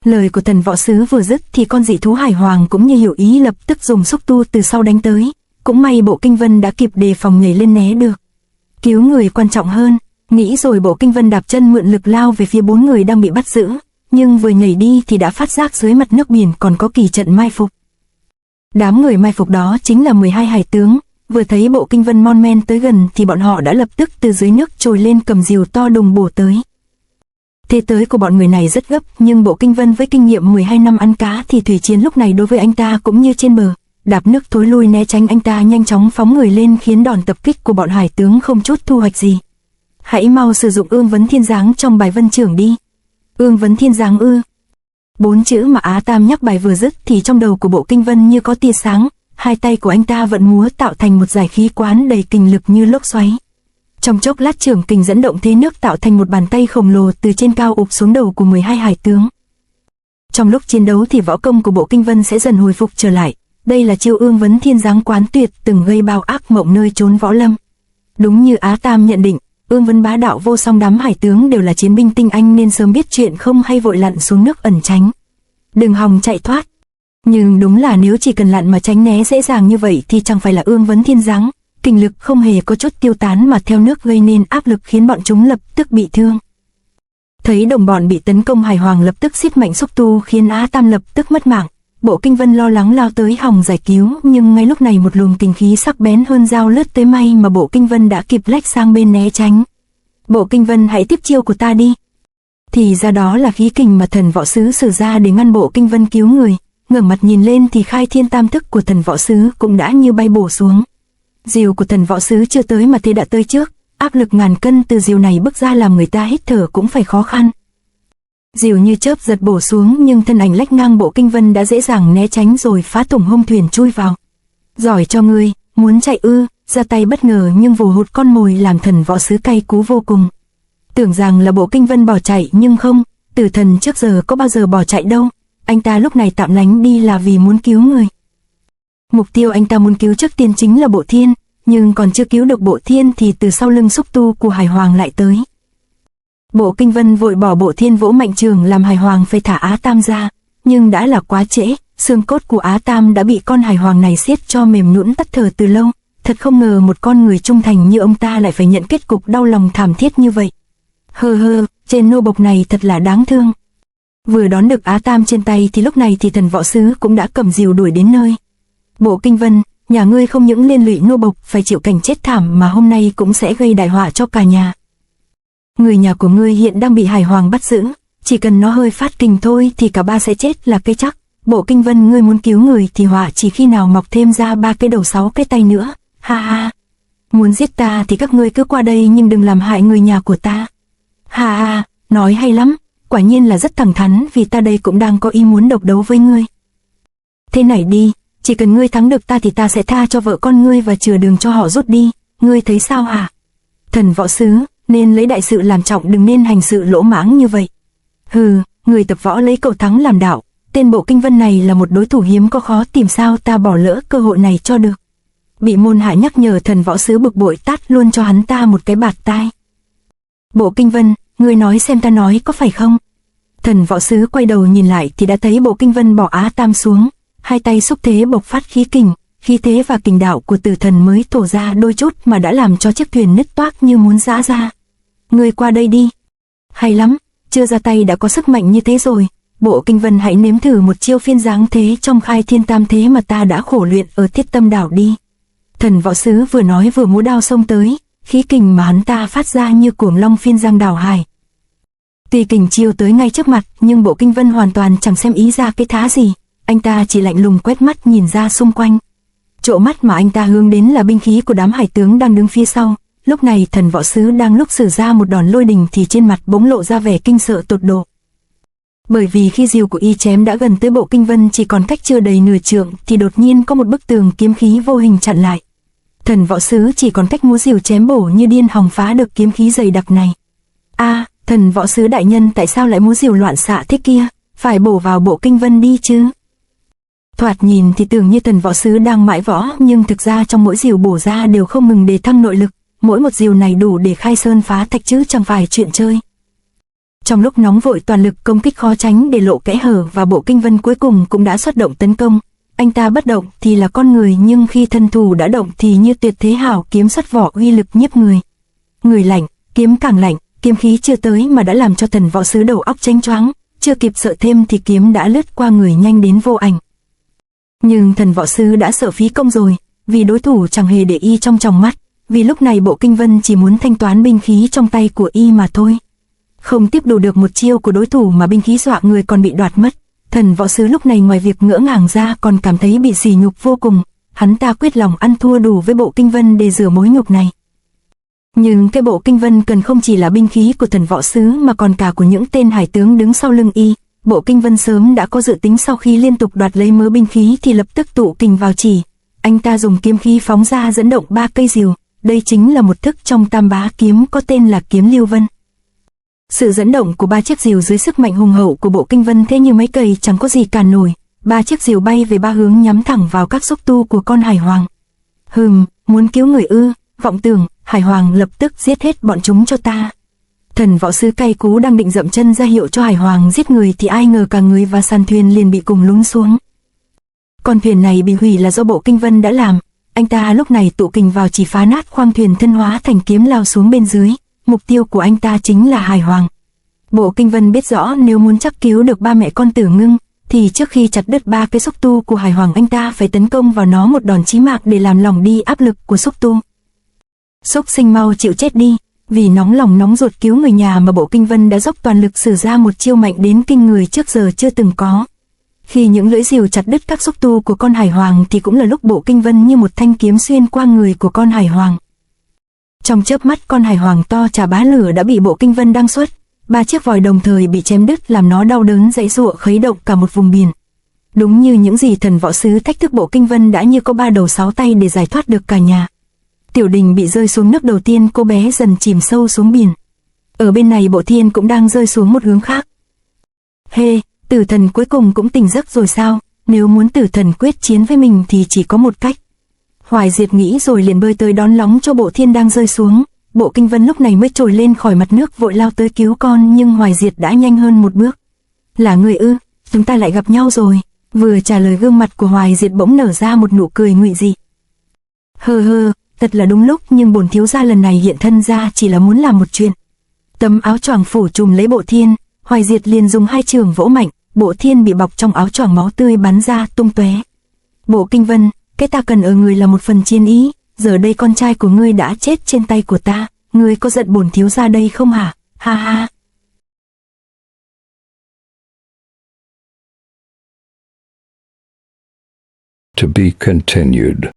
Lời của thần võ sứ vừa dứt thì con dị thú hải hoàng cũng như hiểu ý lập tức dùng xúc tu từ sau đánh tới. Cũng may Bộ Kinh Vân đã kịp đề phòng nhảy lên né được. Cứu người quan trọng hơn, nghĩ rồi Bộ Kinh Vân đạp chân mượn lực lao về phía 4 người đang bị bắt giữ. Nhưng vừa nhảy đi thì đã phát giác dưới mặt nước biển còn có kỳ trận mai phục. Đám người mai phục đó chính là 12 hải tướng. Vừa thấy Bộ Kinh Vân mon men tới gần thì bọn họ đã lập tức từ dưới nước trồi lên cầm rìu to đùng bổ tới. Thế tới của bọn người này rất gấp, nhưng Bộ Kinh Vân với kinh nghiệm 12 năm ăn cá thì thủy chiến lúc này đối với anh ta cũng như trên bờ. Đạp nước thối lui né tránh, anh ta nhanh chóng phóng người lên khiến đòn tập kích của bọn hải tướng không chút thu hoạch gì. Hãy mau sử dụng Ương Vấn Thiên Giáng trong bài vân trưởng đi. Ương Vấn Thiên Giáng ư? 4 chữ mà Á Tam nhắc bài vừa dứt thì trong đầu của Bộ Kinh Vân như có tia sáng. Hai tay của anh ta vận múa tạo thành một dải khí quán đầy kình lực như lốc xoáy. Trong chốc lát trưởng kình dẫn động thế nước tạo thành một bàn tay khổng lồ từ trên cao ụp xuống đầu của 12 hải tướng. Trong lúc chiến đấu thì võ công của Bộ Kinh Vân sẽ dần hồi phục trở lại. Đây là chiêu Ương Vấn Thiên Giáng quán tuyệt từng gây bao ác mộng nơi chốn võ lâm. Đúng như Á Tam nhận định, Ương Vấn bá đạo vô song, đám hải tướng đều là chiến binh tinh anh nên sớm biết chuyện không hay vội lặn xuống nước ẩn tránh. Đừng hòng chạy thoát. Nhưng đúng là nếu chỉ cần lặn mà tránh né dễ dàng như vậy thì chẳng phải là Ương Vấn Thiên Giáng. Kình lực không hề có chút tiêu tán mà theo nước gây nên áp lực khiến bọn chúng lập tức bị thương. Thấy đồng bọn bị tấn công, hải hoàng lập tức siết mạnh xúc tu khiến Á Tam lập tức mất mạng. Bộ Kinh Vân lo lắng lao tới hòng giải cứu, nhưng ngay lúc này một luồng kình khí sắc bén hơn dao lướt tới, may mà Bộ Kinh Vân đã kịp lách sang bên né tránh. Bộ Kinh Vân hãy tiếp chiêu của ta đi. Thì ra đó là khí kình mà thần võ sứ sử ra để ngăn Bộ Kinh Vân cứu người. Ngẩng mặt nhìn lên thì khai thiên tam thức của thần võ sứ cũng đã như bay bổ xuống. Rìu của thần võ sứ chưa tới mà thế đã tới trước, áp lực ngàn cân từ rìu này bức ra làm người ta hít thở cũng phải khó khăn. Rìu như chớp giật bổ xuống, nhưng thân ảnh lách ngang Bộ Kinh Vân đã dễ dàng né tránh rồi phá thủng hông thuyền chui vào. Giỏi cho ngươi, muốn chạy ư? Ra tay bất ngờ nhưng vồ hụt con mồi làm thần võ sứ cay cú vô cùng. Tưởng rằng là Bộ Kinh Vân bỏ chạy nhưng không, tử thần trước giờ có bao giờ bỏ chạy đâu. Anh ta lúc này tạm lánh đi là vì muốn cứu người. Mục tiêu anh ta muốn cứu trước tiên chính là Bộ Thiên, nhưng còn chưa cứu được Bộ Thiên thì từ sau lưng xúc tu của hải hoàng lại tới. Bộ Kinh Vân vội bỏ Bộ Thiên vỗ mạnh trường làm hải hoàng phải thả Á Tam ra, nhưng đã là quá trễ, xương cốt của Á Tam đã bị con hải hoàng này siết cho mềm nhũn tắt thở từ lâu. Thật không ngờ một con người trung thành như ông ta lại phải nhận kết cục đau lòng thảm thiết như vậy. Trên nô bộc này thật là đáng thương. Vừa đón được Á Tam trên tay thì lúc này thì thần võ sứ cũng đã cầm rìu đuổi đến nơi. Bộ Kinh Vân, nhà ngươi không những liên lụy nô bộc phải chịu cảnh chết thảm mà hôm nay cũng sẽ gây đại họa cho cả nhà. Người nhà của ngươi hiện đang bị hải hoàng bắt giữ, chỉ cần nó hơi phát kinh thôi thì cả ba sẽ chết là cái chắc. Bộ Kinh Vân, ngươi muốn cứu người thì họa chỉ khi nào mọc thêm ra 3 cái đầu 6 cái tay nữa. Ha ha. Muốn giết ta thì các ngươi cứ qua đây nhưng đừng làm hại người nhà của ta. Ha ha, nói hay lắm, quả nhiên là rất thẳng thắn, vì ta đây cũng đang có ý muốn độc đấu với ngươi. Thế này đi, chỉ cần ngươi thắng được ta thì ta sẽ tha cho vợ con ngươi và chừa đường cho họ rút đi, ngươi thấy sao hả? Thần võ sứ, nên lấy đại sự làm trọng, đừng nên hành sự lỗ mãng như vậy. Người tập võ lấy cầu thắng làm đạo, tên Bộ Kinh Vân này là một đối thủ hiếm có, khó tìm, sao ta bỏ lỡ cơ hội này cho được. Bị môn hạ nhắc nhở, thần võ sứ bực bội tát luôn cho hắn ta một cái bạt tai. Bộ Kinh Vân, ngươi nói xem ta nói có phải không? Thần võ sứ quay đầu nhìn lại thì đã thấy Bộ Kinh Vân bỏ Á Tam xuống, hai tay xúc thế bộc phát khí kình, khí thế và kình đạo của tử thần mới thổ ra đôi chút mà đã làm cho chiếc thuyền nứt toác như muốn giã ra. Ngươi qua đây đi. Hay lắm, chưa ra tay đã có sức mạnh như thế rồi. Bộ Kinh Vân, hãy nếm thử một chiêu phiên dáng thế trong khai thiên tam thế mà ta đã khổ luyện ở Thiết Tâm đảo đi. Thần võ sứ vừa nói vừa múa đao xông tới, khí kình mà hắn ta phát ra như cuồng long phiên giang đảo hải. Tuy kình chiêu tới ngay trước mặt nhưng Bộ Kinh Vân hoàn toàn chẳng xem ý ra cái thá gì, anh ta chỉ lạnh lùng quét mắt nhìn ra xung quanh. Chỗ mắt mà anh ta hướng đến là binh khí của đám hải tướng đang đứng phía sau. Lúc này thần võ sứ đang lúc sử ra một đòn lôi đình thì trên mặt bỗng lộ ra vẻ kinh sợ tột độ. Bởi vì khi rìu của y chém đã gần tới Bộ Kinh Vân chỉ còn cách chưa đầy nửa trượng thì đột nhiên có một bức tường kiếm khí vô hình chặn lại. Thần võ sứ chỉ còn cách múa rìu chém bổ như điên hòng phá được kiếm khí dày đặc này. Thần võ sứ đại nhân, tại sao lại múa rìu loạn xạ thế kia, phải bổ vào Bộ Kinh Vân đi chứ? Thoạt nhìn thì tưởng như thần võ sứ đang mãi võ, nhưng thực ra trong mỗi rìu bổ ra đều không ngừng để thăng nội lực, mỗi một rìu này đủ để khai sơn phá thạch chứ chẳng phải chuyện chơi. Trong lúc nóng vội toàn lực công kích khó tránh để lộ kẽ hở và Bộ Kinh Vân cuối cùng cũng đã xuất động tấn công. Anh ta bất động thì là con người, nhưng khi thân thủ đã động thì như tuyệt thế hảo kiếm xuất vỏ uy lực nhiếp người. Người lạnh, kiếm càng lạnh, kiếm khí chưa tới mà đã làm cho thần võ sứ đầu óc chênh choáng, chưa kịp sợ thêm thì kiếm đã lướt qua người nhanh đến vô ảnh. Nhưng thần võ sứ đã sợ phí công rồi, vì đối thủ chẳng hề để y trong tròng mắt, vì lúc này Bộ Kinh Vân chỉ muốn thanh toán binh khí trong tay của y mà thôi. Không tiếp đủ được một chiêu của đối thủ mà binh khí dọa người còn bị đoạt mất. Thần võ sứ lúc này ngoài việc ngỡ ngàng ra còn cảm thấy bị sỉ nhục vô cùng. Hắn ta quyết lòng ăn thua đủ với Bộ Kinh Vân để rửa mối nhục này. Nhưng cái Bộ Kinh Vân cần không chỉ là binh khí của thần võ sứ mà còn cả của những tên hải tướng đứng sau lưng y. Bộ Kinh Vân sớm đã có dự tính sau khi liên tục đoạt lấy mớ binh khí thì lập tức tụ kình vào chỉ. Anh ta dùng kiếm khí phóng ra dẫn động 3 cây rìu. Đây chính là một thức trong Tam Bá kiếm có tên là kiếm Lưu Vân. Sự dẫn động của 3 chiếc rìu dưới sức mạnh hùng hậu của Bộ Kinh Vân thế như mấy cây chẳng có gì cản nổi. 3 chiếc rìu bay về 3 hướng nhắm thẳng vào các xúc tu của con hải hoàng. Muốn cứu người ư? Vọng tưởng, hải hoàng lập tức giết hết bọn chúng cho ta. Thần võ sứ cay cú đang định dậm chân ra hiệu cho hải hoàng giết người thì ai ngờ cả người và sàn thuyền liền bị cùng lún xuống. Con thuyền này bị hủy là do Bộ Kinh Vân đã làm. Anh ta lúc này tụ kình vào chỉ phá nát khoang thuyền thân hóa thành kiếm lao xuống bên dưới. Mục tiêu của anh ta chính là hải hoàng. Bộ Kinh Vân biết rõ nếu muốn chắc cứu được ba mẹ con Tử Ngưng thì trước khi chặt đứt 3 cái xúc tu của hải hoàng anh ta phải tấn công vào nó một đòn chí mạng để làm lỏng đi áp lực của xúc tu. Xúc sinh mau chịu chết đi. Vì nóng lòng nóng ruột cứu người nhà mà Bộ Kinh Vân đã dốc toàn lực sử ra một chiêu mạnh đến kinh người trước giờ chưa từng có. Khi những lưỡi rìu chặt đứt các xúc tu của con hải hoàng thì cũng là lúc Bộ Kinh Vân như một thanh kiếm xuyên qua người của con hải hoàng. Trong chớp mắt con hải hoàng to chà bá lửa đã bị Bộ Kinh Vân đăng xuất. 3 chiếc vòi đồng thời bị chém đứt làm nó đau đớn giãy giụa khuấy động cả một vùng biển. Đúng như những gì thần võ sứ thách thức Bộ Kinh Vân đã như có 3 đầu 6 tay để giải thoát được cả nhà. Tiểu Đình bị rơi xuống nước đầu tiên, cô bé dần chìm sâu xuống biển. Ở bên này Bộ Thiên cũng đang rơi xuống một hướng khác. Tử thần cuối cùng cũng tỉnh giấc rồi sao? Nếu muốn tử thần quyết chiến với mình thì chỉ có một cách. Hoài Diệt nghĩ rồi liền bơi tới đón lóng cho Bộ Thiên đang rơi xuống. Bộ Kinh Vân lúc này mới trồi lên khỏi mặt nước vội lao tới cứu con, nhưng Hoài Diệt đã nhanh hơn một bước. Là người ư? Chúng ta lại gặp nhau rồi. Vừa trả lời gương mặt của Hoài Diệt bỗng nở ra một nụ cười ngụy dị. Thật là đúng lúc, nhưng bổn thiếu gia lần này hiện thân ra chỉ là muốn làm một chuyện. Tấm áo choàng phủ trùm lấy Bộ Thiên, Hoài Diệt liền dùng 2 chưởng vỗ mạnh, Bộ Thiên bị bọc trong áo choàng máu tươi bắn ra tung tóe. Bộ Kinh Vân, cái ta cần ở người là một phần chiến ý, giờ đây con trai của ngươi đã chết trên tay của ta, ngươi có giận bổn thiếu gia đây không hả? Ha ha. To be continued.